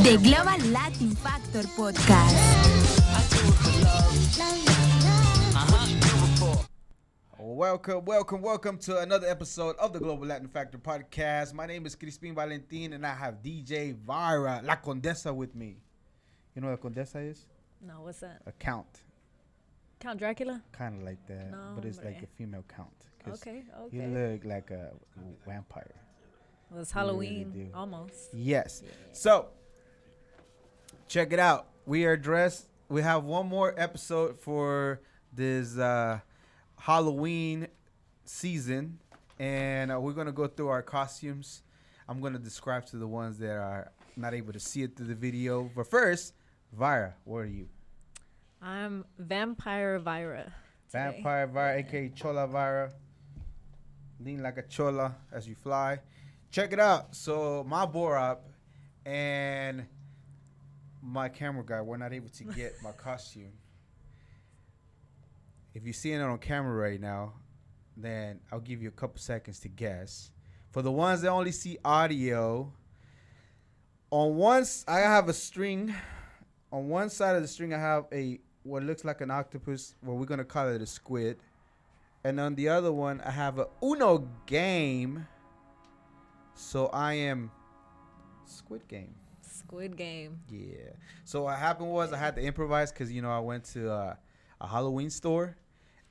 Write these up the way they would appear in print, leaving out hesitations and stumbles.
The Global Latin Factor Podcast. Welcome to another episode of the Global Latin Factor Podcast. My name is Crispin Valentin, and I have DJ Vira, La Condesa, with me. You know what a Condesa is? No, what's that? A count. Count Dracula? Kind of like that, No, but it's hombre. like a female count. Okay. You look like a vampire. Well, it's You really Halloween, do. almost. Yes. Yeah. So, check it out. We are dressed. We have one more episode for this Halloween season, and we're going to go through our costumes. I'm going to describe to the ones that are not able to see it through the video. But first, Vira, what are you? I'm Vampire Vira. Today. Vampire Vira, a.k.a. Chola Vira. Lean like a chola as you fly. Check it out. So my Borat and my camera guy were not able to get my costume. If you're seeing it on camera right now, then I'll give you a couple seconds to guess. For the ones that only see audio, I have a string. On one side of the string, I have what looks like an octopus. Well, we're gonna call it a squid. And on the other one, I have a Uno game. So I am Squid Game. Squid Game. Yeah. So what happened was I had to improvise because, I went to a Halloween store.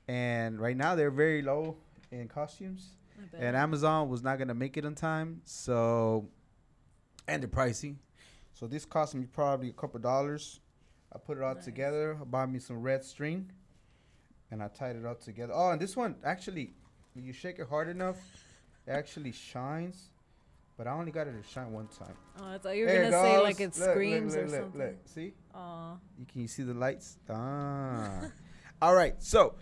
And right now they're very low in costumes. And Amazon was not going to make it on time. So, and they're pricey. So this cost me probably a couple dollars. I put it all together. I bought me some red string. And I tied it all together. Oh, and this one, actually, when you shake it hard enough, it actually shines. But I only got it to shine one time. Oh, I thought you were going to say like it screams or something. Look. See? Aw. Can you see the lights? All right. So,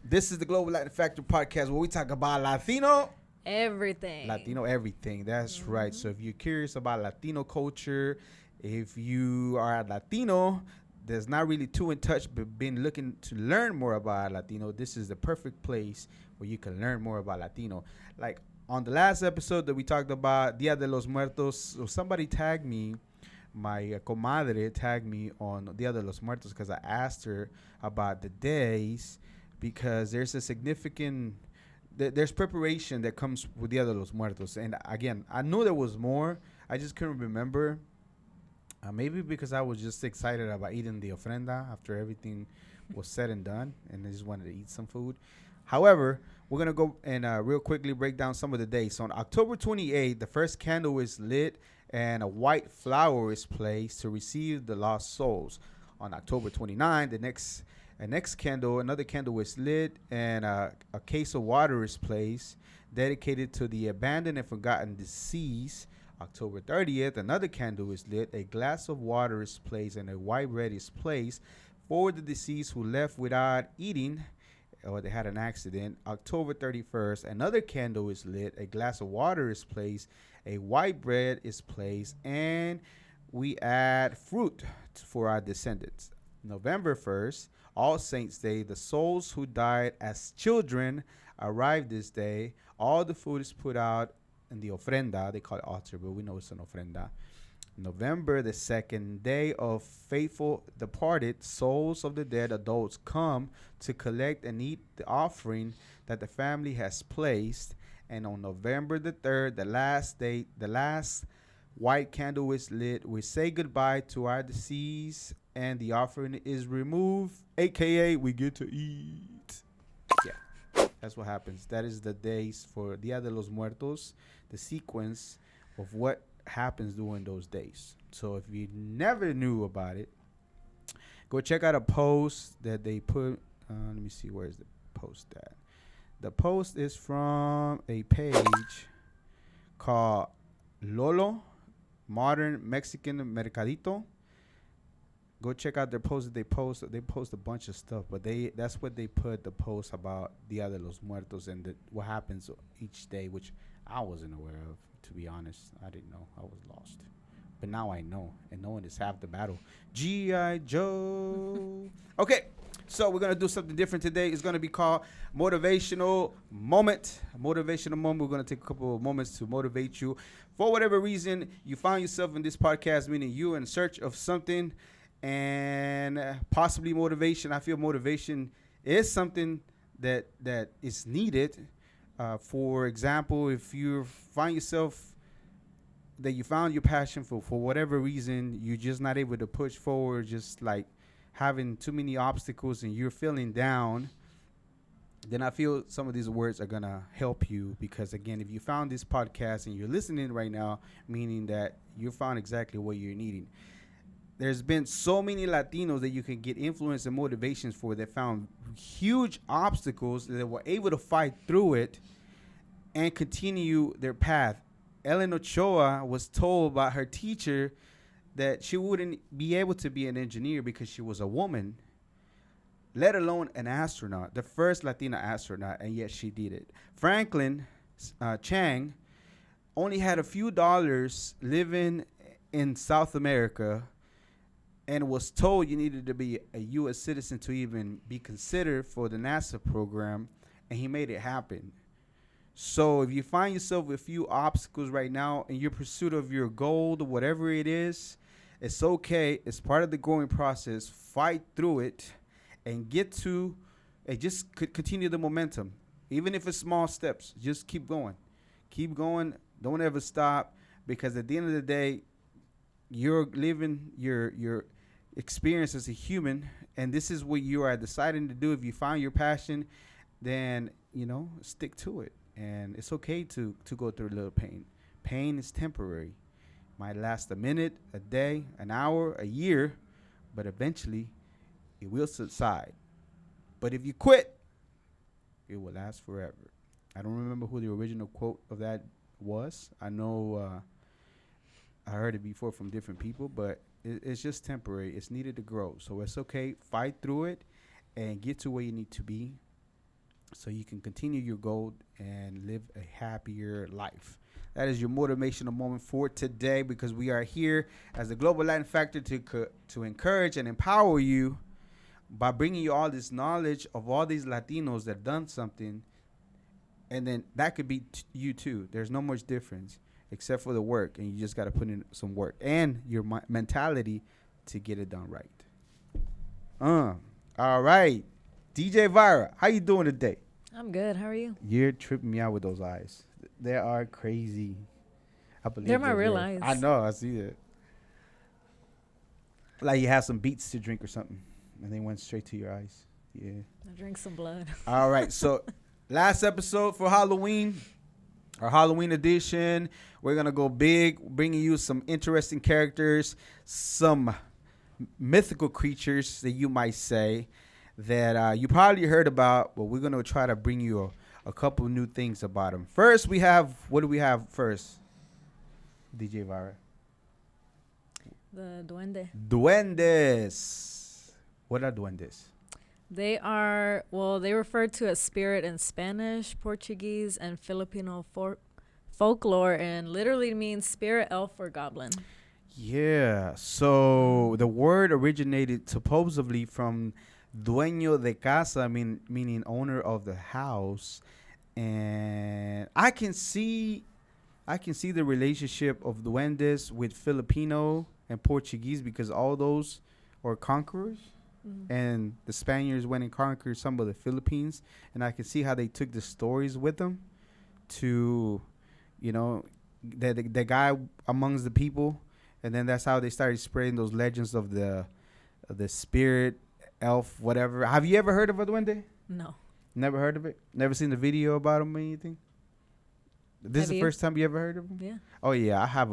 this is the Global Latin Factor Podcast where we talk about Latino. Everything. Latino everything. That's right. So, if you're curious about Latino culture, if you are a Latino that's not really too in touch but been looking to learn more about Latino, this is the perfect place where you can learn more about Latino. Like, on the last episode that we talked about Dia de los Muertos, so somebody tagged me, my comadre tagged me on Dia de los Muertos because I asked her about the days because there's a significant, there's preparation that comes with Dia de los Muertos. And again, I knew there was more. I just couldn't remember. Maybe because I was just excited about eating the ofrenda after everything was said and done and I just wanted to eat some food. However, we're going to go and real quickly break down some of the days. So on October 28th, the first candle is lit and a white flower is placed to receive the lost souls. On October 29th, another candle is lit and a case of water is placed dedicated to the abandoned and forgotten deceased. October 30th, another candle is lit, a glass of water is placed and a white bread is placed for the deceased who left without eating or they had an accident. October 31st, another candle is lit, a glass of water is placed, a white bread is placed, and we add fruit for our descendants. November 1st, All Saints Day, the souls who died as children arrive this day. All the food is put out in the ofrenda. They call it altar, but we know it's an ofrenda. November the 2nd, day of faithful departed, souls of the dead adults come to collect and eat the offering that the family has placed. And on November the 3rd, the last white candle is lit. We say goodbye to our deceased and the offering is removed, aka we get to eat. Yeah, that's what happens. That is the days for Dia de los Muertos, the sequence of what happens during those days. So if you never knew about it, go check out a post that they put. Let me see, where is the post at? The post is from a page called Lolo Modern Mexican Mercadito. Go check out their post. They post a bunch of stuff, but that's what they put the post about Dia de los Muertos and what happens each day, which I wasn't aware of. To be honest, I didn't know. I was lost. But now I know. And knowing is half the battle. G.I. Joe. Okay. So we're going to do something different today. It's going to be called Motivational Moment. Motivational Moment. We're going to take a couple of moments to motivate you. For whatever reason, you find yourself in this podcast, meaning you're in search of something and possibly motivation. I feel motivation is something that is needed. For example, if you find yourself that you found your passion for whatever reason, you're just not able to push forward, just like having too many obstacles and you're feeling down, then I feel some of these words are going to help you. Because, again, if you found this podcast and you're listening right now, meaning that you found exactly what you're needing. There's been so many Latinos that you can get influence and motivations for that found huge obstacles that were able to fight through it and continue their path. Ellen Ochoa was told by her teacher that she wouldn't be able to be an engineer because she was a woman, let alone an astronaut, the first Latina astronaut, and yet she did it. Franklin Chang only had a few dollars living in South America and was told you needed to be a U.S. citizen to even be considered for the NASA program, and he made it happen. So if you find yourself with a few obstacles right now in your pursuit of your goal, whatever it is, it's okay. It's part of the growing process. Fight through it and get to and just continue the momentum. Even if it's small steps, just keep going. Keep going. Don't ever stop, because at the end of the day, you're living your experience as a human, and this is what you are deciding to do. If you find your passion, then, stick to it. And it's okay to go through a little pain. Pain is temporary. Might last a minute, a day, an hour, a year, but eventually it will subside. But if you quit, it will last forever. I don't remember who the original quote of that was. I know I heard it before from different people, but it's just temporary. It's needed to grow. So it's okay. Fight through it and get to where you need to be so you can continue your goal and live a happier life. That is your motivational moment for today, because we are here as the Global Latin Factor to encourage and empower you by bringing you all this knowledge of all these Latinos that have done something, and then that could be you too. There's no much difference except for the work, and you just got to put in some work and your mentality to get it done right. All right. DJ Vira, how you doing today? I'm good. How are you? You're tripping me out with those eyes. They are crazy. I believe they're my real eyes. I know. I see it. Like you have some beets to drink or something, and they went straight to your eyes. Yeah. I drank some blood. All right. So last episode for Halloween, our Halloween edition, we're going to go big, bringing you some interesting characters, some mythical creatures that you might say that you probably heard about, but we're going to try to bring you a couple new things about them. First, what do we have first, DJ Vira? The duende. Duendes. What are duendes? They refer to as spirit in Spanish, Portuguese, and Filipino folklore, and literally means spirit, elf, or goblin. Yeah. So the word originated supposedly from dueño de casa, meaning owner of the house, and I can see the relationship of duendes with Filipino and Portuguese, because all those are conquerors, and the Spaniards went and conquered some of the Philippines, and I can see how they took the stories with them to, the guy amongst the people, and then that's how they started spreading those legends of the spirit, elf, whatever. Have you ever heard of a duende? No. Never heard of it? Never seen the video about him or anything? This is the first time you ever heard of him? Yeah. Oh, yeah. I have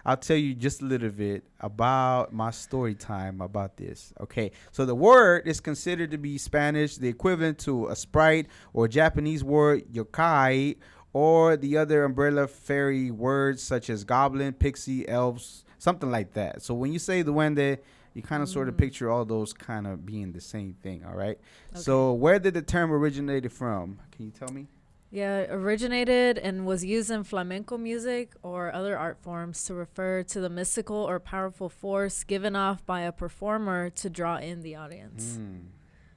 I'll tell you just a little bit about my story time about this. Okay. So the word is considered to be Spanish, the equivalent to a sprite, or Japanese word yokai, or the other umbrella fairy words such as goblin, pixie, elves, something like that. So when you say duende, you kind of sort of picture all those kind of being the same thing, all right? Okay. So where did the term originated from? Can you tell me? Yeah, it originated and was used in flamenco music or other art forms to refer to the mystical or powerful force given off by a performer to draw in the audience.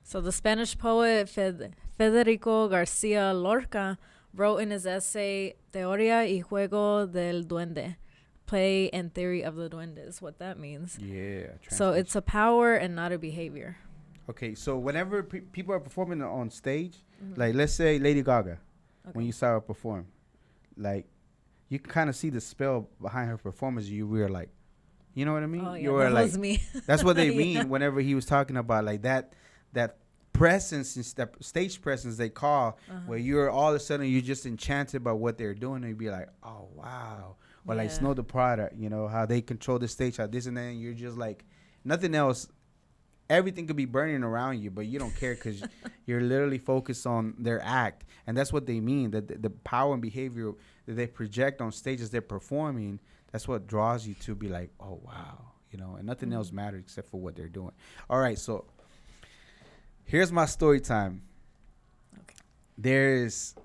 So the Spanish poet Federico Garcia Lorca wrote in his essay Teoría y Juego del Duende, Play and Theory of the Duendes, what that means. Yeah. So it's a power and not a behavior. Okay, so whenever people are performing on stage, like let's say Lady Gaga, when you saw her perform, like you can kind of see the spell behind her performance. You were like, you know what I mean? Oh, yeah, you were that like, was me. That's what they mean whenever he was talking about like that presence, and that stage presence they call, where you're all of a sudden you're just enchanted by what they're doing, and you'd be like, oh wow, or like Snow the Product, you know how they control the stage, how this and that, and you're just like nothing else. Everything could be burning around you, but you don't care because you're literally focused on their act. And that's what they mean, that the power and behavior that they project on stage as they're performing, that's what draws you to be like, oh, wow, you know, and nothing else matters except for what they're doing. All right, so here's my story time. Okay. There's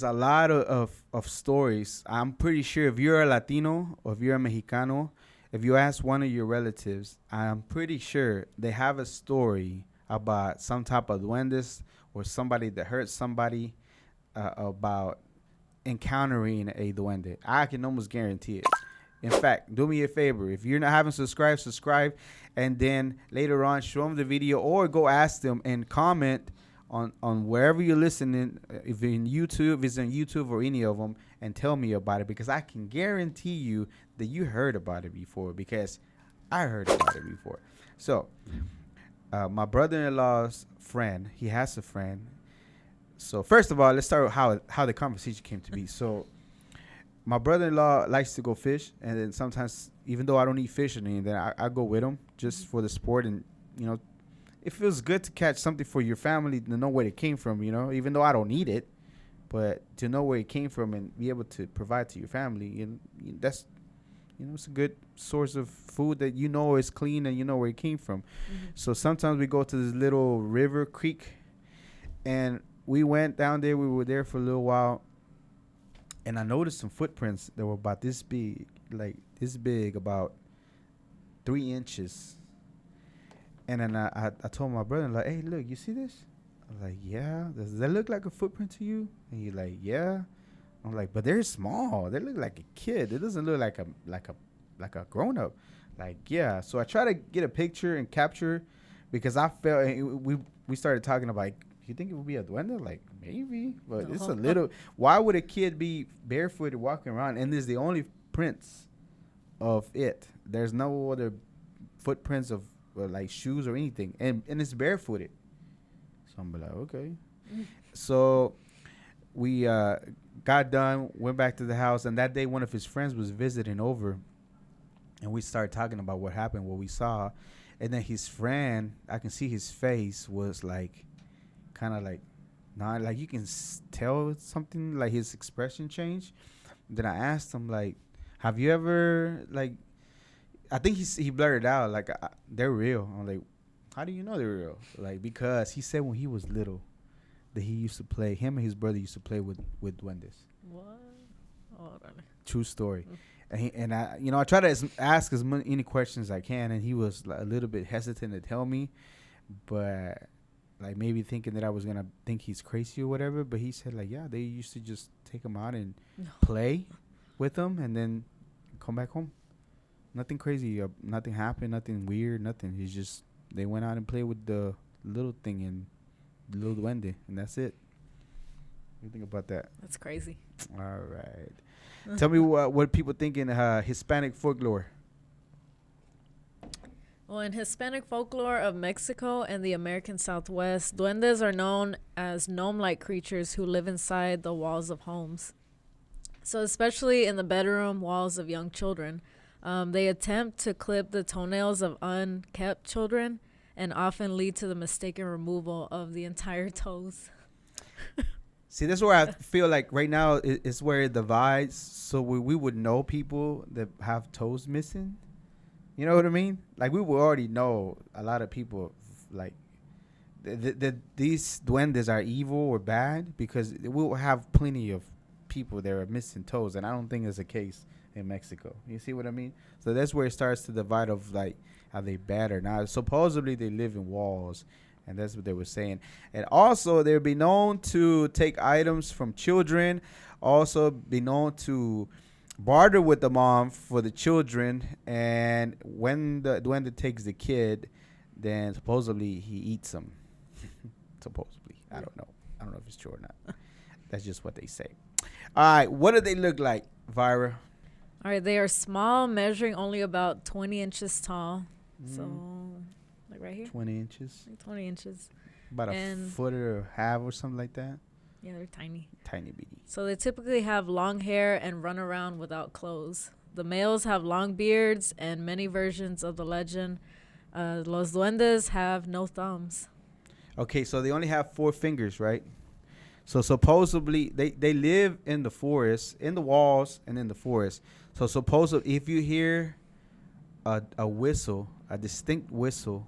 a lot of stories. I'm pretty sure if you're a Latino or if you're a Mexicano, if you ask one of your relatives, I'm pretty sure they have a story about some type of duendes or somebody that hurt somebody, about encountering a duende. I can almost guarantee it. In fact, do me a favor. If you're not having subscribe, and then later on show them the video or go ask them and comment on wherever you're listening, if it's on YouTube or any of them, and tell me about it, because I can guarantee you that you heard about it before, because I heard about it before. So, my brother-in-law's friend, he has a friend. So first of all, let's start with how the conversation came to be. So, my brother-in-law likes to go fish, and then sometimes, even though I don't eat fish or anything, I go with him just for the sport, and you know, it feels good to catch something for your family, to know where it came from, you know, even though I don't eat it, but to know where it came from and be able to provide to your family, and that's, you know, it's a good source of food that you know is clean and you know where it came from. So sometimes we go to this little river creek, and we went down there. We were there for a little while, and I noticed some footprints that were about this big, about 3 inches. And then I told my brother, like, hey, look, you see this? I was like, yeah. Does that look like a footprint to you? And he's like, yeah. I'm like, but they're small. They look like a kid. It doesn't look like a grown up. Like, yeah. So I try to get a picture and capture, because I felt we started talking about, you think it would be a duende? Like, maybe, but it's a little. Why would a kid be barefooted walking around? And there's the only prints of it. There's no other footprints of like shoes or anything, and it's barefooted. So I'm like, okay. So we got done, went back to the house, and that day one of his friends was visiting over, and we started talking about what happened, what we saw. And then his friend, I can see his face was like kind of like not like, you can tell something, like his expression changed. Then I asked him, like, have you ever, like, I think he blurted out, like, they're real. I'm like, how do you know they're real? Like, because he said when he was little that he used to play, him and his brother used to play with duendes. What? Oh, really? True story. And I, you know, I try to ask as many questions as I can, and he was like a little bit hesitant to tell me, but like maybe thinking that I was gonna think he's crazy or whatever. But he said, like, yeah, they used to just take him out and play with them, and then come back home. Nothing crazy, nothing happened, nothing weird, nothing. He's just, they went out and played with the little thing and the little duende, and that's it. What do you think about that? That's crazy. All right. Tell me what people think in Hispanic folklore. Well, in Hispanic folklore of Mexico and the American Southwest, duendes are known as gnome-like creatures who live inside the walls of homes. So especially in the bedroom walls of young children, they attempt to clip the toenails of unkept children and often lead to the mistaken removal of the entire toes. See, that's where I feel like right now is where it divides. So we would know people that have toes missing. You know what I mean? Like, we would already know a lot of people, like, these duendes are evil or bad, because we'll have plenty of people that are missing toes, and I don't think it's the case in Mexico. You see what I mean? So that's where it starts to divide of, like, are they bad or not? Supposedly they live in walls, And that's what they were saying. And also, they'll be known to take items from children. Also, be known to barter with the mom for the children. And when the duende takes the kid, then supposedly he eats them. Supposedly. I don't know. I don't know if it's true or not. That's just what they say. All right. What do they look like, Vira? All right. They are small, measuring only about 20 inches tall. So, like right here. 20 inches. Like 20 inches. About a foot or a half or something like that. Yeah, they're tiny. Tiny bitty. So they typically have long hair and run around without clothes. The males have long beards, and many versions of the legend, Los Duendes have no thumbs. Okay, so they only have 4 fingers, right? So supposedly they live in the forest, in the walls and in the forest. So supposedly if you hear a whistle, a distinct whistle,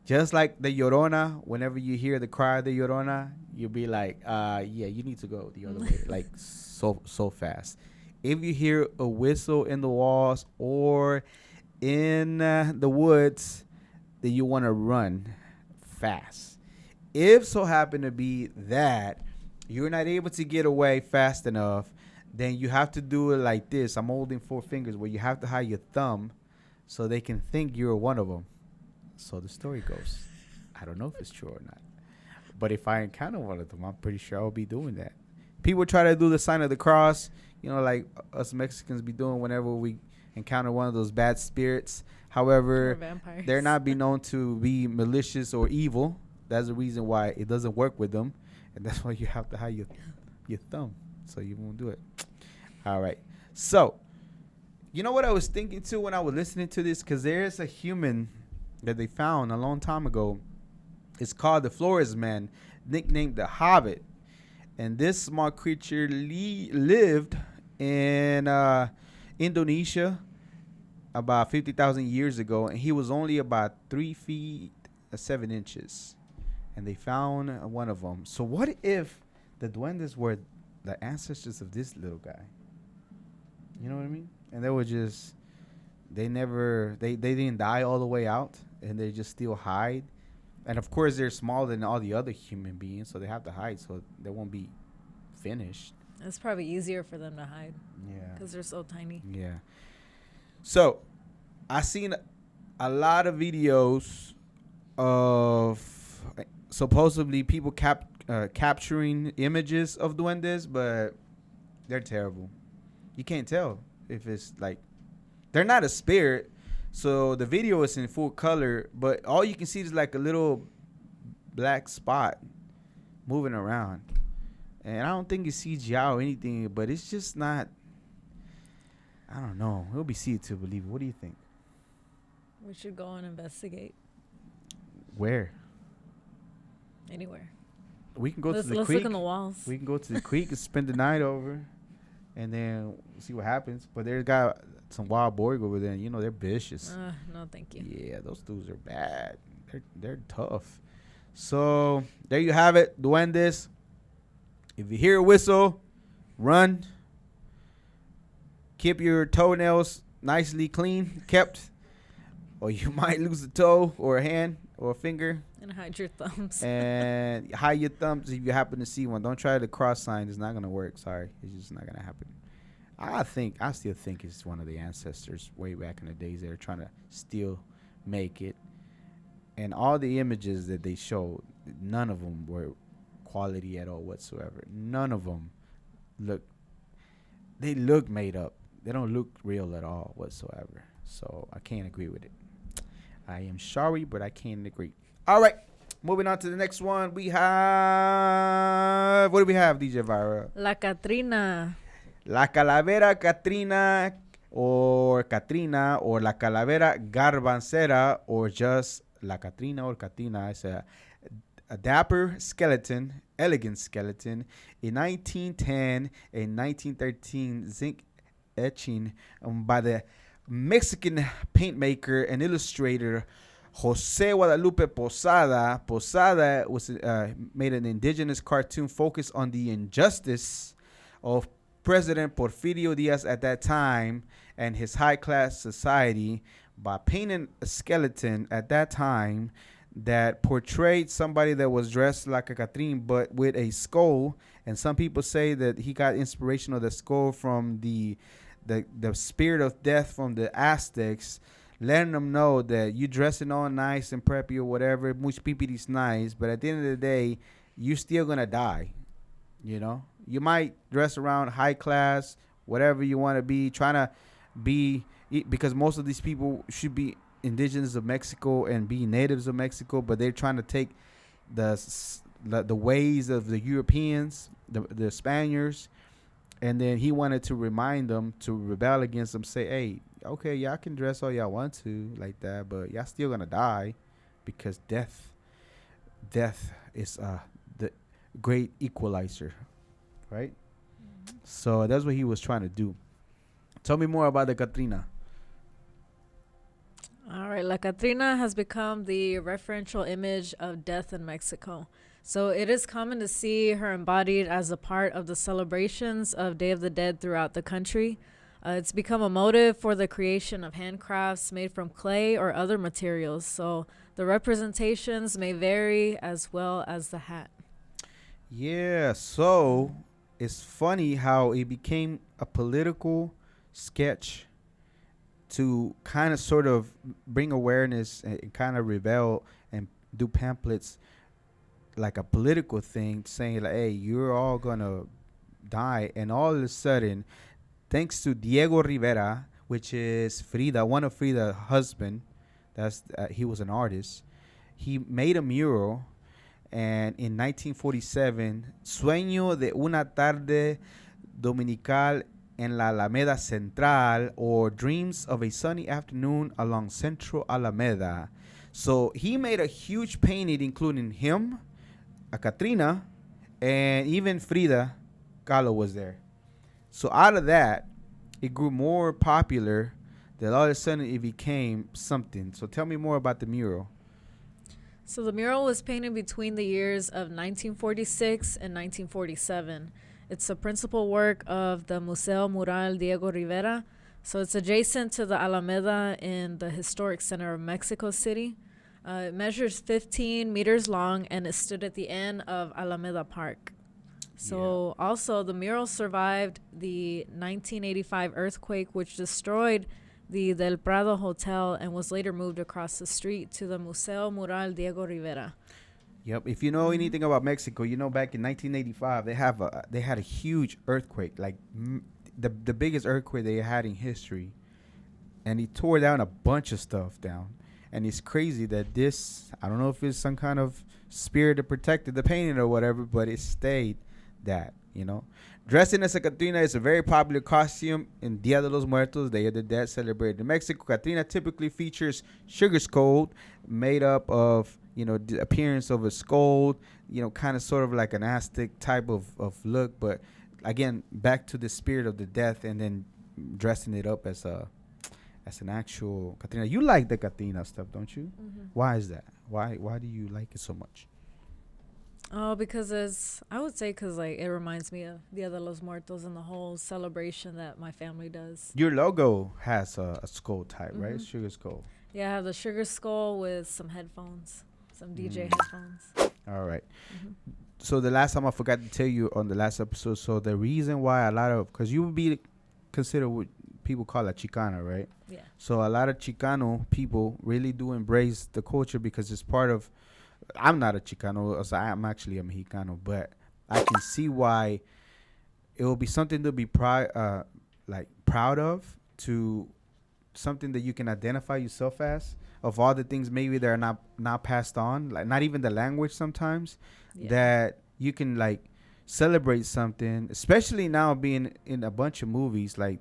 just like the Llorona, whenever you hear the cry of the Llorona, you'll be like, yeah, you need to go the other way, like so fast. If you hear a whistle in the walls or in the woods, then you want to run fast. If so happen to be that you're not able to get away fast enough, then you have to do it like this. I'm holding 4 fingers where you have to hide your thumb so they can think you're one of them. So the story goes. I don't know if it's true or not. But if I encounter one of them, I'm pretty sure I'll be doing that. People try to do the sign of the cross, like us Mexicans be doing whenever we encounter one of those bad spirits. However, they're not be known to be malicious or evil. That's the reason why it doesn't work with them. And that's why you have to hide your thumb so you won't do it. All right. So, you know what I was thinking too when I was listening to this? Because there's a human that they found a long time ago. It's called the Flores man, nicknamed the Hobbit. And this small creature lived in Indonesia about 50,000 years ago. And he was only about 3 feet 7 inches. And they found one of them. So what if the Duendes were the ancestors of this little guy? You know what I mean? And they were just, they didn't die all the way out. And they just still hide. And of course, they're smaller than all the other human beings. So they have to hide so they won't be finished. It's probably easier for them to hide. Yeah. Because they're so tiny. Yeah. So I seen a lot of videos of supposedly people capturing images of duendes, but they're terrible. You can't tell if it's like, they're not a spirit. So the video is in full color, but all you can see is like a little black spot moving around. And I don't think it's CGI or anything, but it's just not, I don't know. It'll be see it to believe it. What do you think? We should go and investigate. Where? Anywhere. We can go to the let's creek. Look in the walls. We can go to the creek and spend the night over, and then see what happens. But there's got some wild boar over there, and they're vicious. No, thank you. Yeah, those dudes are bad. They're tough. So there you have it, duendes. If you hear a whistle, run. Keep your toenails nicely clean, kept, or you might lose a toe or a hand or a finger. And hide your thumbs. And hide your thumbs if you happen to see one. Don't try the cross sign. It's not going to work. Sorry. It's just not going to happen. I still think it's one of the ancestors way back in the days that are trying to still make it. And all the images that they showed, none of them were quality at all whatsoever. None of them they look made up. They don't look real at all whatsoever. So I can't agree with it. I am sorry, but I can't agree. All right. Moving on to the next one. We have, what do we have, DJ Vira? La Catrina. La Calavera Catrina or Catrina or La Calavera Garbancera or just La Catrina or Catrina. It's a dapper skeleton, elegant skeleton. In 1910 and 1913, zinc etching by the Mexican paint maker and illustrator Jose Guadalupe Posada. Posada was made an indigenous cartoon focused on the injustice of President Porfirio Diaz at that time and his high-class society by painting a skeleton at that time that portrayed somebody that was dressed like a Catrina but with a skull. And some people say that he got inspiration of the skull from the spirit of death from the Aztecs, letting them know that you dressing all nice and preppy or whatever, much is nice, but at the end of the day, you still gonna die. You know, you might dress around high class, whatever you want to be, trying to be, because most of these people should be indigenous of Mexico and be natives of Mexico, but they're trying to take the ways of the Europeans, the Spaniards, and then he wanted to remind them to rebel against them, say, hey, okay, y'all can dress all y'all want to like that, but y'all still gonna die, because death is the great equalizer, right? Mm-hmm. So that's what he was trying to do. Tell me more about the Catrina. All right, La Catrina has become the referential image of death in Mexico. So it is common to see her embodied as a part of the celebrations of Day of the Dead throughout the country. It's become a motive for the creation of handcrafts made from clay or other materials. So the representations may vary, as well as the hat. Yeah, so it's funny how it became a political sketch to kind of sort of bring awareness and kind of rebel and do pamphlets like a political thing, saying like, hey, you're all gonna die. And all of a sudden, thanks to Diego Rivera, which is Frida, one of Frida's husband, he was an artist, he made a mural. And in 1947, Sueño de una tarde dominical en la Alameda Central, or Dreams of a Sunny Afternoon along Central Alameda. So he made a huge painting including him, a Catrina, and even Frida Kahlo was there. So out of that, it grew more popular that all of a sudden it became something. So tell me more about the mural. So the mural was painted between the years of 1946 and 1947. It's a principal work of the Museo Mural Diego Rivera. So it's adjacent to the Alameda in the historic center of Mexico City. It measures 15 meters long, and it stood at the end of Alameda Park. So also the mural survived the 1985 earthquake, which destroyed the Del Prado Hotel and was later moved across the street to the Museo Mural Diego Rivera. Yep. If you know anything about Mexico, you know back in 1985 they had a huge earthquake, like the biggest earthquake they had in history, and it tore down a bunch of stuff down. And it's crazy that this, I don't know if it's some kind of spirit that protected the painting or whatever, but it stayed that, you know. Dressing as a Catrina is a very popular costume in Dia de los Muertos, Day of the Dead, celebrated in Mexico. Catrina typically features sugar skull made up of, you know, the appearance of a skull, you know, kind of sort of like an Aztec type of look. But again, back to the spirit of the death, and then dressing it up as an actual Catrina. You like the Catrina stuff, don't you? Mm-hmm. Why is that? Why do you like it so much? Oh, because I would say like it reminds me of Dia de los Muertos and the whole celebration that my family does. Your logo has a skull type, mm-hmm. right? Sugar skull. Yeah, I have the sugar skull with some headphones, some DJ headphones. All right. Mm-hmm. So the last time I forgot to tell you on the last episode, so the reason why because you would be considered what people call a Chicana, right? Yeah. So a lot of Chicano people really do embrace the culture because it's part of, I'm not a Chicano, so I'm actually a Mexicano, but I can see why it will be something to be proud of, to something that you can identify yourself as, of all the things maybe that are not passed on, like not even the language sometimes, that you can like celebrate something, especially now being in a bunch of movies like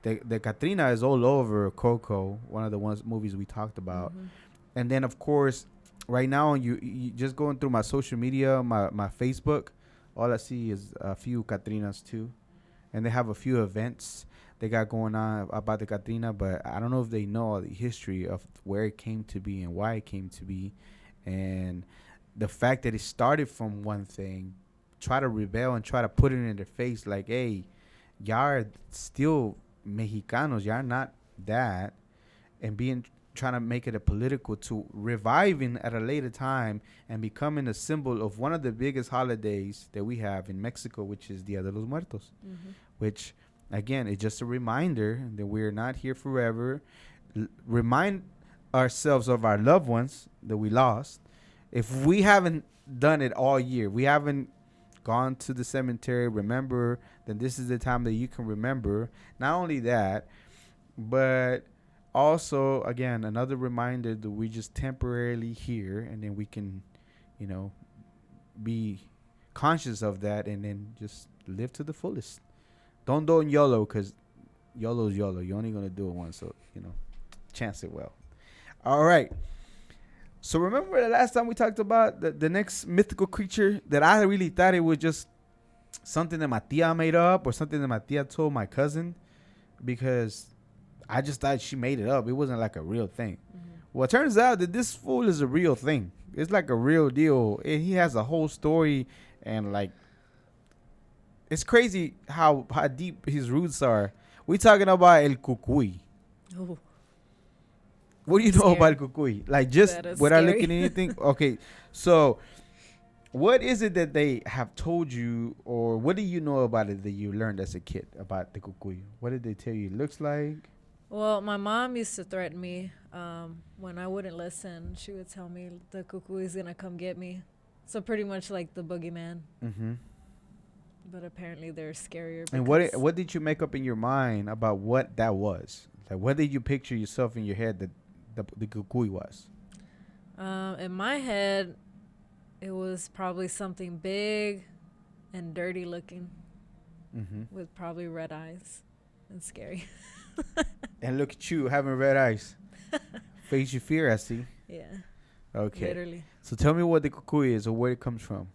the Catrina is all over Coco, one of the movies we talked about. Mm-hmm. And then of course right now you just going through my social media, my Facebook, all I see is a few Catrinas too, and they have a few events they got going on about the Catrina, but I don't know if they know all the history of where it came to be and why it came to be, and the fact that it started from one thing, try to rebel and try to put it in their face like, hey, y'all are still Mexicanos, y'all not that, and trying to make it a political to reviving at a later time and becoming a symbol of one of the biggest holidays that we have in Mexico, which is Dia de los Muertos, which, again, is just a reminder that we're not here forever. Remind ourselves of our loved ones that we lost. If we haven't done it all year, we haven't gone to the cemetery, remember, then this is the time that you can remember. Not only that, but also, again, another reminder that we just temporarily here, and then we can, be conscious of that, and then just live to the fullest. Don't do it YOLO, because YOLO's YOLO. You're only going to do it once, so, chance it well. All right. So remember the last time we talked about the next mythical creature that I really thought it was just something that my tia made up or something that my tia told my cousin, because I just thought she made it up. It wasn't like a real thing. Well, it turns out that this fool is a real thing. It's like a real deal. He has a whole story, and like, it's crazy how deep his roots are. We're talking about El Kukui. Oh. What do you know about El Kukui? Like, just without looking at anything? Okay, so what is it that they have told you, or what do you know about it that you learned as a kid about the Kukui? What did they tell you it looks like? Well, my mom used to threaten me when I wouldn't listen. She would tell me the Kukui is going to come get me. So pretty much like the boogeyman. Mm-hmm. But apparently they're scarier. And what did you make up in your mind about what that was? Like, what did you picture yourself in your head that the Kukui was? In my head, it was probably something big and dirty looking, with probably red eyes and scary. And look at you having red eyes. Face your fear, I see. Yeah. Okay. Literally. So tell me what the Kukui is or where it comes from.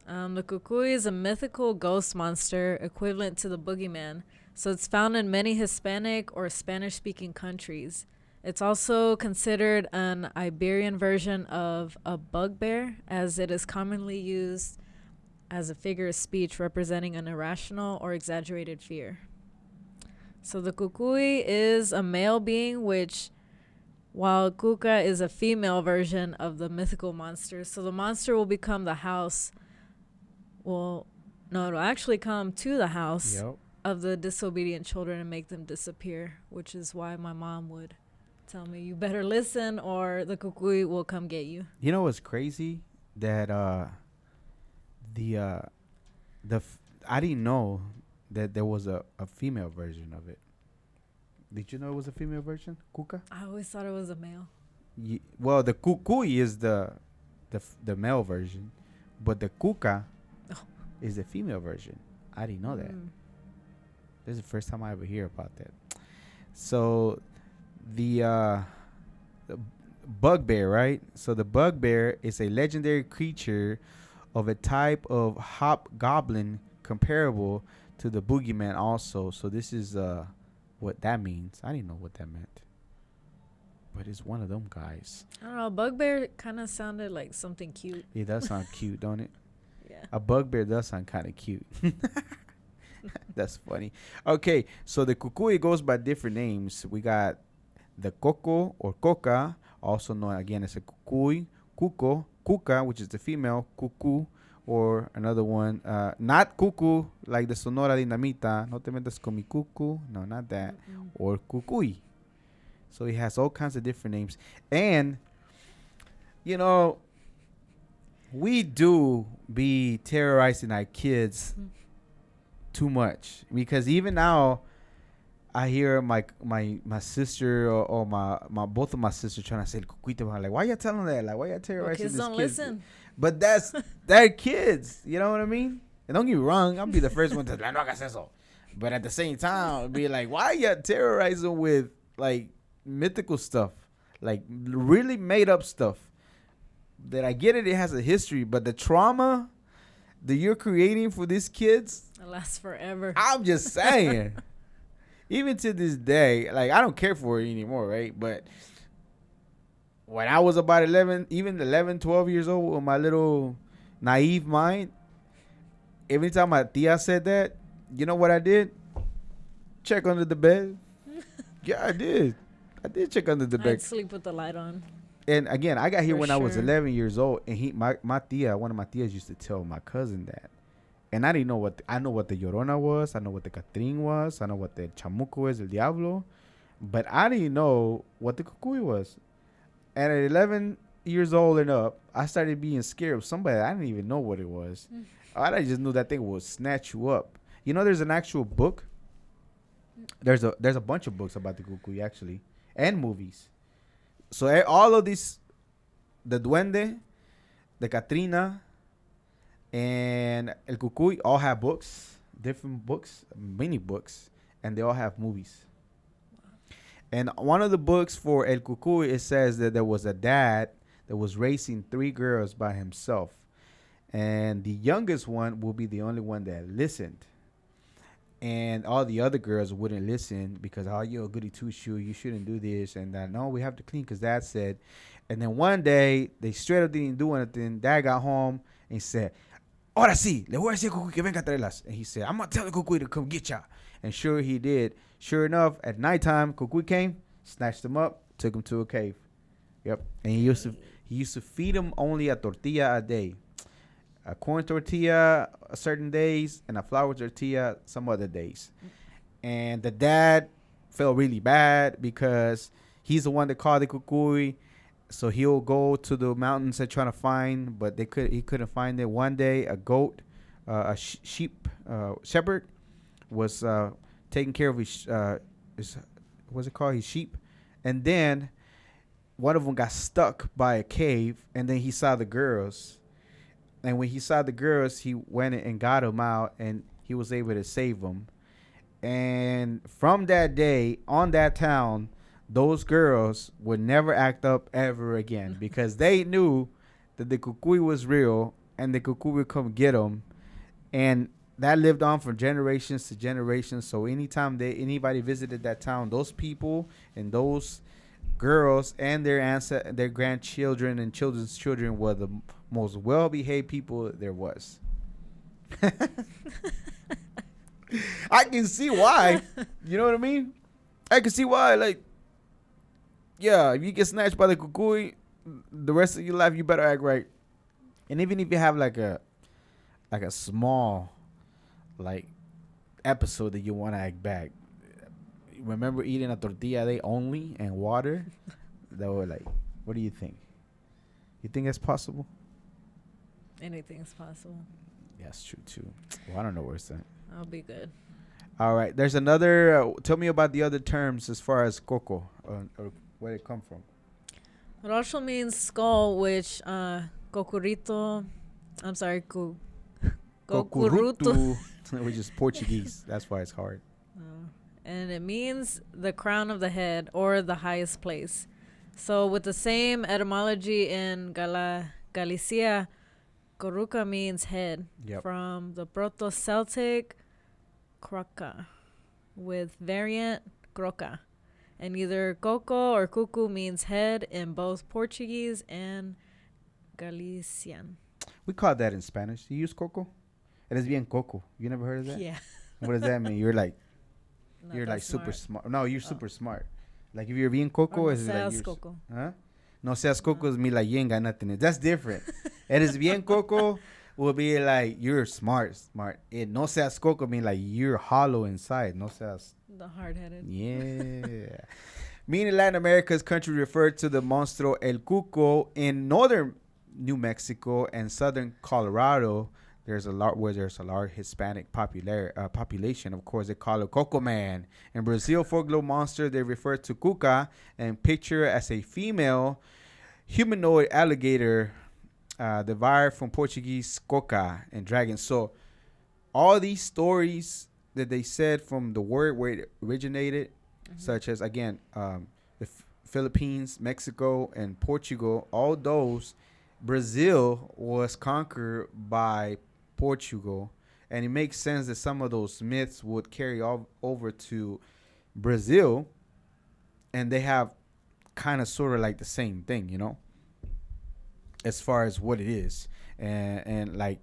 The Kukui is a mythical ghost monster equivalent to the boogeyman. So it's found in many Hispanic or Spanish-speaking countries. It's also considered an Iberian version of a bugbear, as it is commonly used as a figure of speech representing an irrational or exaggerated fear. So the Kukui is a male being, while Kuka is a female version of the mythical monster. So the monster will become the house. Well, no, it'll actually come to the house of the disobedient children and make them disappear, which is why my mom would tell me, you better listen or the Kukui will come get you. You know what's crazy? That I didn't know that there was a female version of it. Did you know it was a female version, Kuka? I always thought it was a male. Well, the Kukui is the male version, but the Kuka is the female version. I didn't know that. This is the first time I ever hear about that. So the bugbear, right? So the bugbear is a legendary creature of a type of hobgoblin comparable to the boogeyman also. So this is what that means. I didn't know what that meant, but it's one of them guys. I don't know. Bugbear kind of sounded like something cute. It does sound cute, don't it? Yeah. A bugbear does sound kind of cute. That's funny. Okay, so the Kukui goes by different names. We got the Coco or Coca, also known again as a Kukui, Kuko, Kuka, which is the female, Kuku, or another one, not Cuckoo, like the Sonora Dinamita, no te metas con mi cucu, no, not that, or Kukui. So he has all kinds of different names. And, we do be terrorizing our kids too much, because even now I hear my sister or my both of my sisters trying to say Kukui, like, why you telling that? Like, why you terrorizing kids these don't kids? listen. But they're kids, you know what I mean? And don't get me wrong, I'll be the first one to like, no hagas eso. But at the same time, be like, why you terrorizing with like mythical stuff, like really made up stuff? That I get it has a history, but the trauma that you're creating for these kids, it lasts forever. I'm just saying. Even to this day, like, I don't care for it anymore, right? But when I was about 11, 12 years old, with my little naive mind, every time my tia said that, you know what I did? Check under the bed. Yeah, I did. I did check under the bed. I'd sleep with the light on. And again, I got here For when I was sure. 11 years old, and my tia, one of my tias used to tell my cousin that. And I didn't know I know what the Llorona was. I know what the Catrina was. I know what the Chamuco is, El Diablo. But I didn't know what the Kukui was. And at 11 years old and up, I started being scared of somebody. I didn't even know what it was. I just knew that thing would snatch you up. You know, there's an actual book. There's a bunch of books about the Kukui, actually, and movies. So all of these, the Duende, the Catrina, and El Cucuy all have books, different books, many books, and they all have movies. And one of the books for El Cucuy, it says that there was a dad that was raising 3 girls by himself. And the youngest one will be the only one that listened. And all the other girls wouldn't listen because, oh, you're a goody two-shoe. You shouldn't do this. And that, no, we have to clean because Dad said. And then one day, they straight up didn't do anything. Dad got home and he said, ahora sí, le voy a decir a Cucuy que venga a traerlas. And he said, I'm going to tell the Cucuy to come get ya. And sure he did. Sure enough, at nighttime, Cucuy came, snatched them up, took them to a cave. Yep. And he used to feed them only a tortilla a day. A corn tortilla certain days and a flour tortilla some other days. And the dad felt really bad because he's the one that called the Kukui. So he'll go to the mountains and trying to find, but he couldn't find it. One day, a goat, a shepherd was taking care of his what's it called? His sheep. And then one of them got stuck by a cave, and then he saw the girls. And when he saw the girls, he went and got them out, and he was able to save them. And from that day, on that town, those girls would never act up ever again because they knew that the Kukui was real, and the Kukui would come get them. And that lived on from generations to generations. So anytime anybody visited that town, those people and those girls and their grandchildren and children's children were the most well-behaved people there was. I can see why. You know what I mean? I can see why. Like, yeah, if you get snatched by the Kukui, the rest of your life you better act right. And even if you have like a small like episode that you want to act back, remember eating a tortilla a day only and water? They were like, what do you think? You think that's possible? Anything's possible. Yeah, that's true too. Well, I don't know where it's at. I'll be good. All right. There's another. Tell me about the other terms as far as coco or where it come from. It also means skull, which cocurito. I'm sorry, Cocuruto, which is Portuguese. That's why it's hard. And it means the crown of the head or the highest place. So with the same etymology in Galicia, coruca means head. Yep. From the Proto-Celtic croca, with variant croca. And either coco or cucu means head in both Portuguese and Galician. We call that in Spanish. You use coco? It is bien coco. You never heard of that? Yeah. What does that mean? You're like Not you're that like super smart. No, you're super smart. Like if you're bien coco, Or it's no like seas coco. Huh? No seas coco is me like you ain't got nothing. That's different. It is bien coco will be like you're smart. It no seas coco mean like you're hollow inside. No seas. The hard-headed. Yeah. Meaning Latin America's country referred to the monstruo El Cuco in northern New Mexico and southern Colorado. There's a large Hispanic population. Of course, they call it Coco Man. In Brazil, folklore monster, they refer to Cuca and picture as a female humanoid alligator derived from Portuguese coca and dragon. So all these stories that they said from the word where it originated, such as, again, the Philippines, Mexico, and Portugal, all those, Brazil was conquered by Portugal, and it makes sense that some of those myths would carry over to Brazil, and they have kind of sort of like the same thing, you know, as far as what it is. And like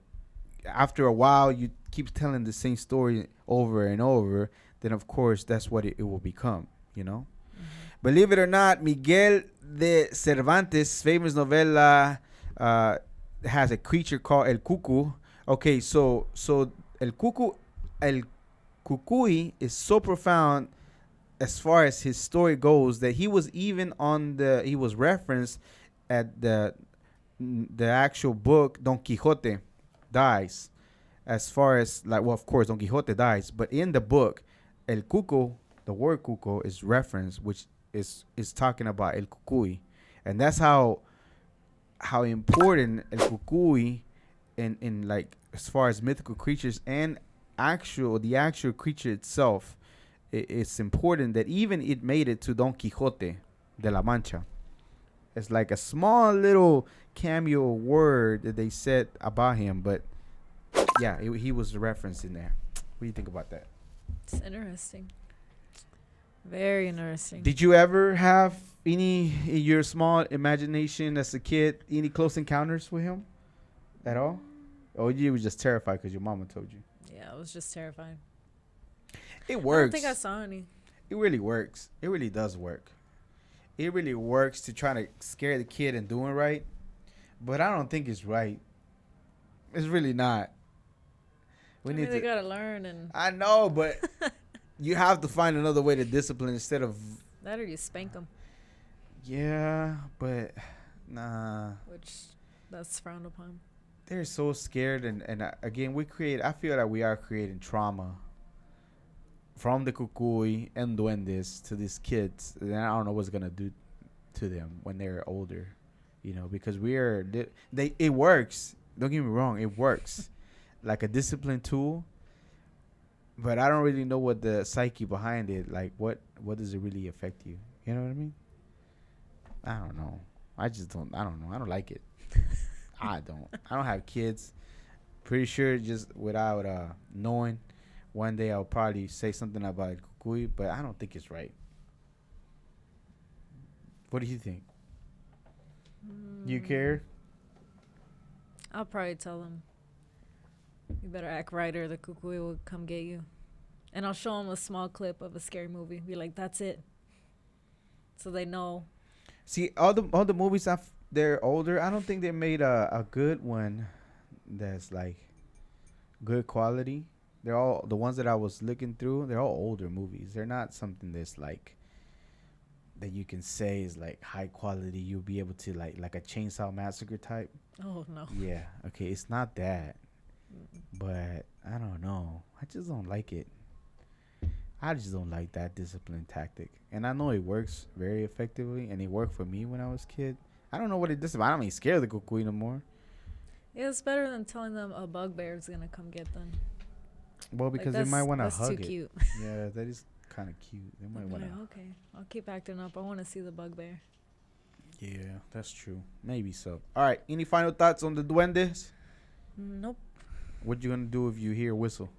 after a while you keep telling the same story over and over, then of course that's what it will become, you know. Believe it or not, Miguel de Cervantes' famous novela has a creature called El Cucu. Okay, so El Kukui is so profound as far as his story goes that he was even he was referenced at the actual book Don Quixote dies. As far as like, well, of course Don Quixote dies, but in the book El Cuco, the word Cuco is referenced, which is talking about El Kukui, and that's how important El Kukui in like as far as mythical creatures and the actual creature itself. It's important that even it made it to Don Quixote de la Mancha. It's like a small little cameo word that they said about him, but yeah, he was referenced in there. What do you think about that? It's interesting. Very interesting. Did you ever have any in your small imagination as a kid, any close encounters with him at all? Or you were just terrified because your mama told you? Yeah, I was just terrified. It works. I don't think I saw any. It really works. It really does work. It really works to try to scare the kid and doing right. But I don't think it's right. It's really not. They gotta learn, and I know, but you have to find another way to discipline instead of that, or you spank them. Yeah, but nah. Which that's frowned upon. They're so scared, and again, I feel that we are creating trauma from the Kukui and Duendes to these kids, and I don't know what's gonna do to them when they're older, because it works. Don't get me wrong, it works like a discipline tool, but I don't really know what the psyche behind it. Like, what does it really affect you? You know what I mean? I don't know. I don't know. I don't like it. I don't have kids. Pretty sure just without knowing, one day I'll probably say something about Kukui, but I don't think it's right. What do you think? You care? I'll probably tell them, you better act right or the Kukui will come get you. And I'll show them a small clip of a scary movie. Be like, that's it. So they know. See, all the movies they're older. I don't think they made a good one that's like good quality. They're all the ones that I was looking through. They're all older movies. They're not something that's like that you can say is like high quality. You'll be able to like a Chainsaw Massacre type. Oh no. Yeah. Okay. It's not that, but I don't know. I just don't like it. I just don't like that discipline tactic, and I know it works very effectively, and it worked for me when I was a kid. I don't know what it does. I don't even scare the Kukui no more. Yeah, it's better than telling them a bugbear is gonna come get them. Well, because they might want to hug it. That's too cute. Yeah, that is kind of cute. They might want to. Okay, I'll keep acting up. I want to see the bugbear. Yeah, that's true. Maybe so. All right. Any final thoughts on the Duendes? Nope. What you gonna do if you hear a whistle?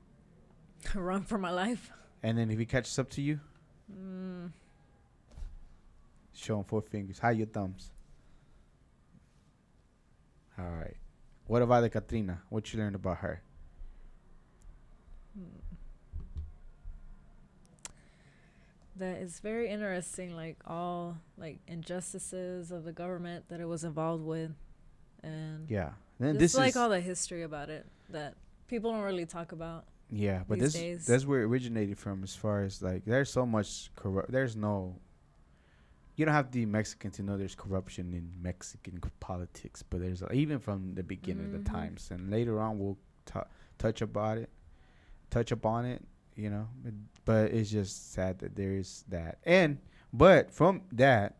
Run for my life. And then if he catches up to you, show him 4 fingers. Hide your thumbs. All right. What about the Catrina? What you learned about her? That is very interesting. Like all like injustices of the government that it was involved with, and yeah, then just this like is all the history about it that people don't really talk about. Yeah, but that's where it originated from. As far as like, there's so much you don't have to be Mexican to know there's corruption in Mexican politics, but there's even from the beginning of the times, and later on we'll touch upon it, but it's just sad that there is that, but from that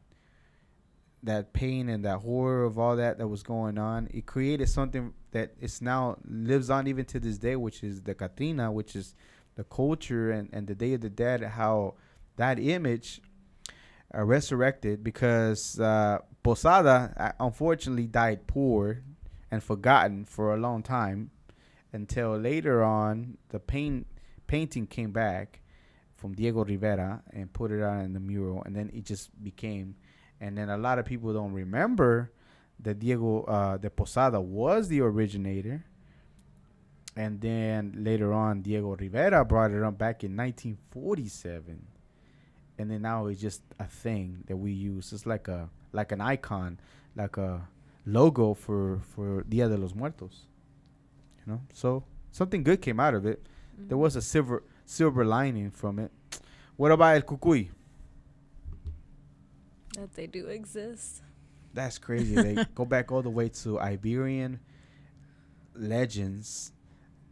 pain and that horror of all that was going on, it created something that is now lives on even to this day, which is the Catrina, which is the culture and the Day of the Dead, how that image resurrected, because Posada unfortunately died poor and forgotten for a long time until later on the painting came back from Diego Rivera and put it on in the mural, and then it just became, and then a lot of people don't remember that Diego de Posada was the originator, and then later on Diego Rivera brought it on back in 1947, and then now it's just a thing that we use. It's like an icon, like a logo for Dia de los Muertos. You know, so something good came out of it. There was a silver lining from it. What about El Kukui? That they do exist. That's crazy. They go back all the way to Iberian legends,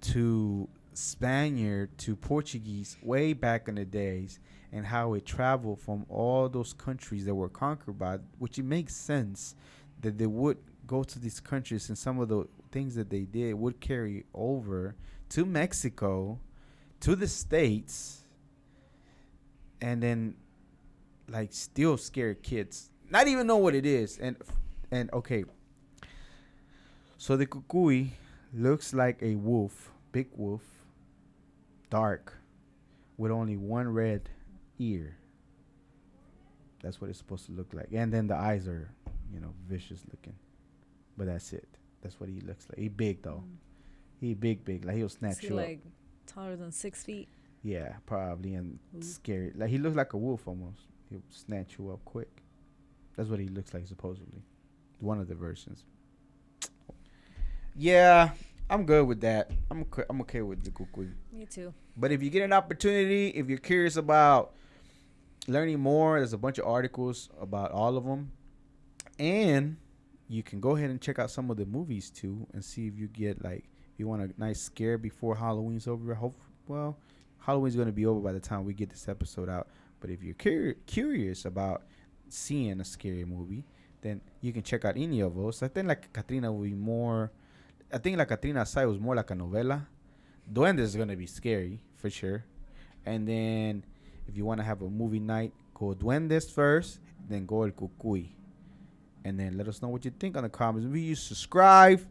to Spaniard, to Portuguese, way back in the days, and how it traveled from all those countries that were conquered by, which it makes sense that they would go to these countries, and some of the things that they did would carry over to Mexico, to the States, and then like still scare kids, not even know what it is. And okay, so the Kukui looks like a wolf, big wolf, dark, with only one red ear. That's what it's supposed to look like. And then the eyes are, vicious looking. But that's it. That's what he looks like. He big though. He big. Like he'll snatch you up. Like taller than 6 feet? Yeah, probably, and scary. Like he looks like a wolf almost. He'll snatch you up quick. That's what he looks like supposedly. One of the versions. Yeah, I'm good with that. I'm okay with the Kukui. Me too. But if you get an opportunity, if you're curious about learning more, there's a bunch of articles about all of them. And you can go ahead and check out some of the movies too and see if you get if you want a nice scare before Halloween's over. Well, Halloween's going to be over by the time we get this episode out. But if you're curious about seeing a scary movie, then you can check out any of those. I think Catrina will be more. I think Catrina's side was more like a novela. Duendes is going to be scary for sure. And then if you want to have a movie night, go Duendes first, then go El Kukui. And then let us know what you think on the comments. If you subscribe,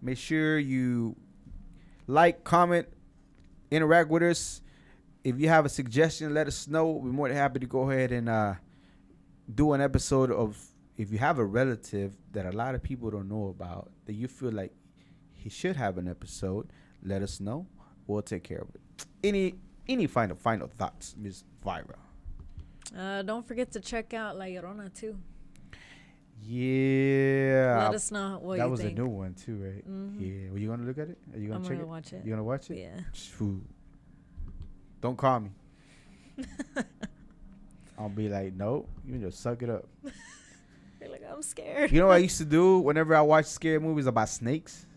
make sure you like, comment, interact with us. If you have a suggestion, let us know. We're more than happy to go ahead and do an episode of, if you have a relative that a lot of people don't know about, that you feel like he should have an episode, let us know. We'll take care of it. Any final thoughts, Ms. Vira? Don't forget to check out La Llorona too. Yeah. Let us know what you think. That was a new one too, right? Mm-hmm. Yeah. Were you going to look at it? Are you going to check it? I'm going to watch it. You going to watch it? Yeah. Shoot. Don't call me. I'll be like, nope. You just suck it up. You're like, I'm scared. You know what I used to do whenever I watch scary movies about snakes?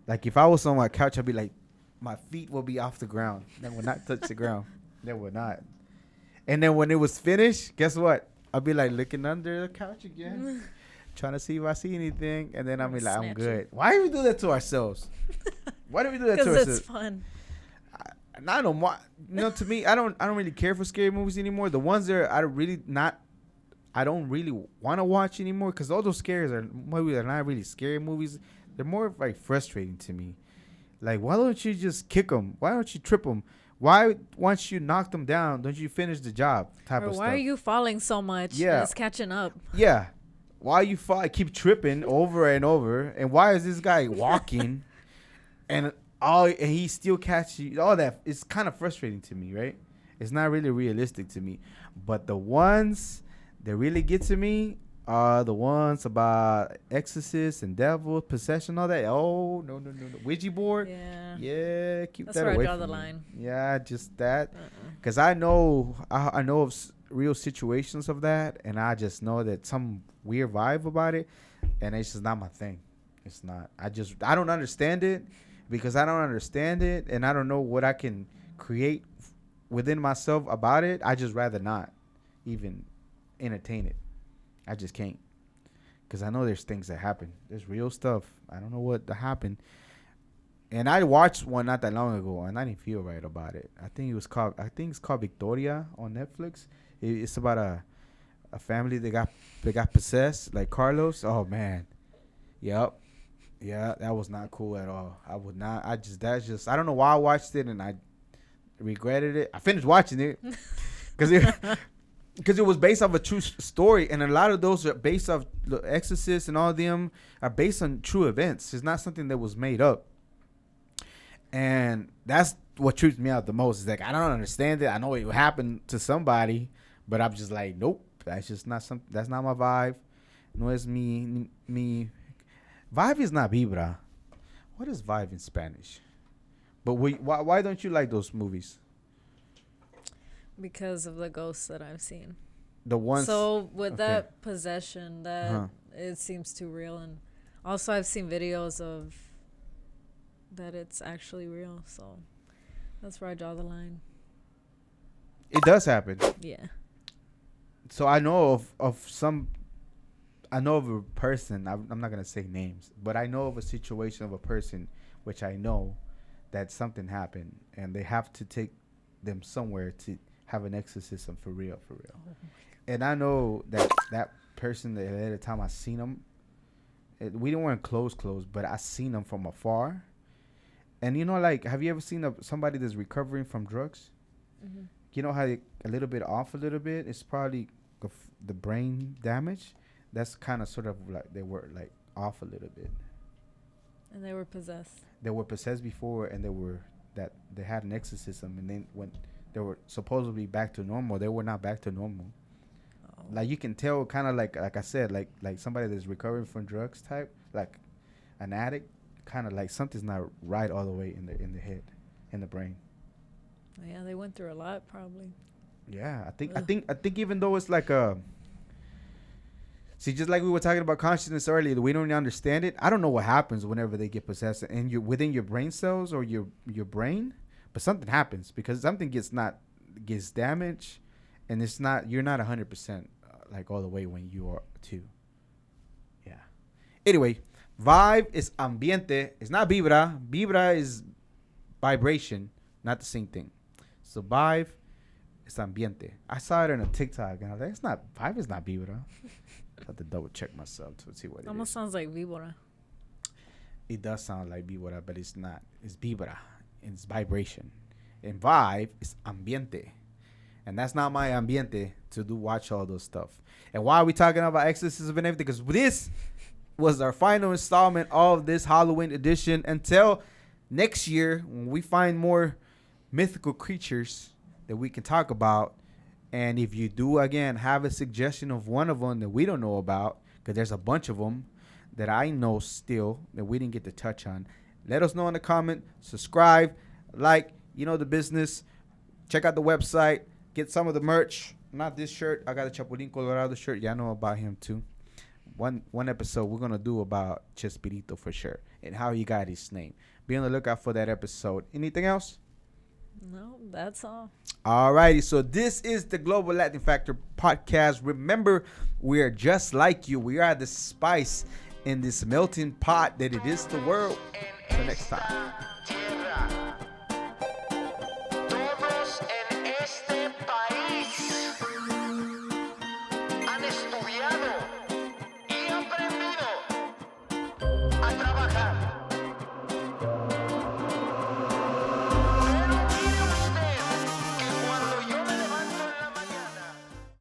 Like if I was on my couch, I'd be like, my feet will be off the ground. They will not touch the ground. They will not. And then when it was finished, guess what? I'll be like looking under the couch again, trying to see if I see anything. And then I'll be like, I'm good. Why do we do that to ourselves? Why do we do that to ourselves? Because it's fun. I don't want, to me, I don't really care for scary movies anymore. The ones that I don't really want to watch anymore, because all those scares are movies are not really scary movies. They're more like frustrating to me. Like, why don't you just kick them? Why don't you trip them? Why, once you knock them down, don't you finish the job? Type of stuff. Why are you falling so much? Yeah, it's catching up. Yeah, why you fall? Keep tripping over and over, and why is this guy walking, and he still catches you? All that, it's kind of frustrating to me, right? It's not really realistic to me. But the ones that really get to me are the ones about exorcists and devils, possession, all that. Oh, no. Ouija board. Yeah, keep That's that where away I draw from the me. line. Yeah, just that. Because I know of real situations of that, and I just know that some weird vibe about it, and it's just not my thing. It's not. I don't understand it, because I don't understand it, and I don't know what I can create within myself about it. I just rather not even entertain it. I just can't, because I know there's things that happen. There's real stuff. I don't know what happened. And I watched one not that long ago, and I didn't feel right about it. I think it's called Victoria on Netflix. It's about a family that got possessed, like Carlos. Oh man, yep, yeah, that was not cool at all. I would not. I don't know why I watched it, and I regretted it. I finished watching it because it was based off a true story, and a lot of those are based off The Exorcist, and all of them are based on true events. It's not something that was made up. And that's what trips me out the most. Is like, I don't understand it. I know it happened to somebody, but I'm just like, nope. That's just not some. That's not my vibe. No es mi. Vibe is not vibra. What is vibe in Spanish? But why don't you like those movies? Because of the ghosts that I've seen. The ones. So with that possession, that it seems too real, and also I've seen videos of that it's actually real. So that's where I draw the line. It does happen. Yeah. So I know of some. I know of a person. I'm not gonna say names, but I know of a situation of a person which I know that something happened, and they have to take them somewhere to have an exorcism for real. Oh, and I know that person, at the time I seen him, we didn't wear clothes, but I seen him from afar. And you know, like, have you ever seen somebody that's recovering from drugs? Mm-hmm. You know how they a little bit off a little bit? It's probably the brain damage. That's kind of sort of like they were like off a little bit. And they were possessed. They were possessed before, and they had an exorcism, and then when they were supposedly back to normal, they were not back to normal. Oh. Like you can tell, kind of like I said, like somebody that's recovering from drugs type, like an addict, kind of like something's not right all the way in the head, in the brain. Yeah, they went through a lot, probably. Yeah, I think even though it's like a. See, just like we were talking about consciousness earlier, we don't understand it. I don't know what happens whenever they get possessed, and you're within your brain cells or your brain, but something happens because something gets damaged, and you're not 100% like all the way when you are too. Yeah. Anyway, vibe is ambiente. It's not vibra. Vibra is vibration, not the same thing. So vibe is ambiente. I saw it on a TikTok, and I was like, vibe is not vibra. I have to double check myself to see what it is. Almost sounds like vibra. It does sound like vibra, but it's not. It's vibra. It's vibration. And vibe is ambiente. And that's not my ambiente to watch all those stuff. And why are we talking about exorcism and everything? Because this was our final installment of this Halloween edition. Until next year, when we find more mythical creatures that we can talk about. And if you do, again, have a suggestion of one of them that we don't know about, because there's a bunch of them that I know still that we didn't get to touch on, let us know in the comment. Subscribe, like, the business. Check out the website. Get some of the merch. Not this shirt. I got a Chapulín Colorado shirt. Yeah, I know about him too. One episode we're going to do about Chespirito for sure and how he got his name. Be on the lookout for that episode. Anything else? No, that's all. Alrighty, so this is the Global Latin Factor podcast. Remember, we are just like you. We are the spice in this melting pot that it is the world. Until next time.